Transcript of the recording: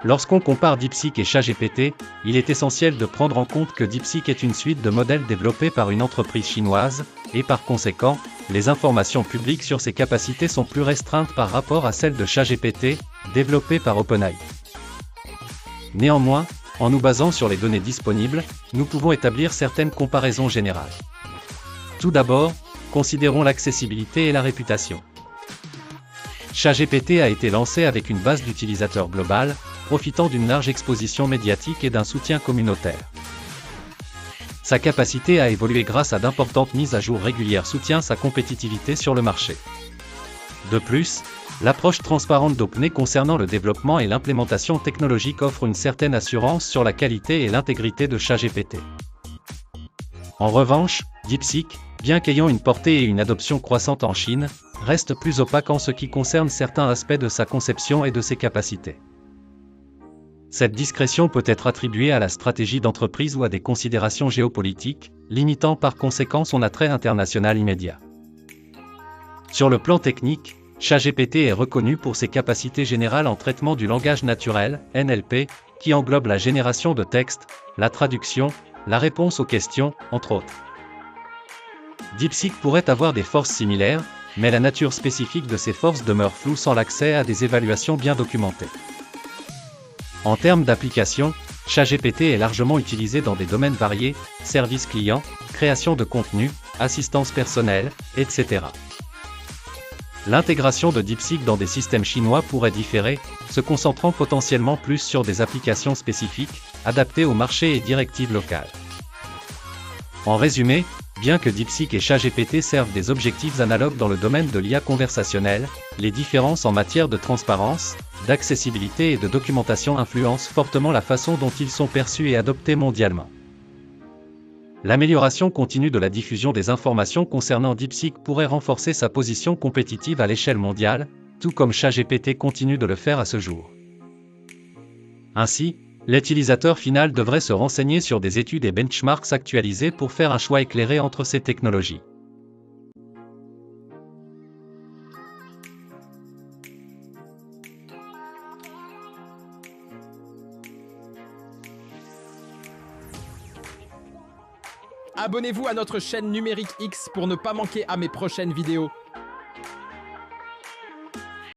Lorsqu'on compare DeepSeek et ChatGPT, il est essentiel de prendre en compte que DeepSeek est une suite de modèles développés par une entreprise chinoise, et par conséquent, les informations publiques sur ses capacités sont plus restreintes par rapport à celles de ChatGPT, développées par OpenAI. Néanmoins, en nous basant sur les données disponibles, nous pouvons établir certaines comparaisons générales. Tout d'abord, considérons l'accessibilité et la réputation. ChatGPT a été lancé avec une base d'utilisateurs globale, profitant d'une large exposition médiatique et d'un soutien communautaire. Sa capacité à évoluer grâce à d'importantes mises à jour régulières soutient sa compétitivité sur le marché. De plus, l'approche transparente d'OpenAI concernant le développement et l'implémentation technologique offre une certaine assurance sur la qualité et l'intégrité de ChatGPT. En revanche, DeepSeek, bien qu'ayant une portée et une adoption croissante en Chine, reste plus opaque en ce qui concerne certains aspects de sa conception et de ses capacités. Cette discrétion peut être attribuée à la stratégie d'entreprise ou à des considérations géopolitiques, limitant par conséquent son attrait international immédiat. Sur le plan technique, ChatGPT est reconnu pour ses capacités générales en traitement du langage naturel, NLP, qui englobe la génération de texte, la traduction, la réponse aux questions, entre autres. DeepSeek pourrait avoir des forces similaires, mais la nature spécifique de ces forces demeure floue sans l'accès à des évaluations bien documentées. En termes d'application, ChatGPT est largement utilisé dans des domaines variés, services clients, création de contenu, assistance personnelle, etc. L'intégration de DeepSeek dans des systèmes chinois pourrait différer, se concentrant potentiellement plus sur des applications spécifiques, adaptées au marché et directives locales. En résumé, bien que DeepSeek et ChatGPT servent des objectifs analogues dans le domaine de l'IA conversationnelle, les différences en matière de transparence, d'accessibilité et de documentation influencent fortement la façon dont ils sont perçus et adoptés mondialement. L'amélioration continue de la diffusion des informations concernant DeepSeek pourrait renforcer sa position compétitive à l'échelle mondiale, tout comme ChatGPT continue de le faire à ce jour. Ainsi, l'utilisateur final devrait se renseigner sur des études et benchmarks actualisés pour faire un choix éclairé entre ces technologies. Abonnez-vous à notre chaîne Numérique X pour ne pas manquer à mes prochaines vidéos.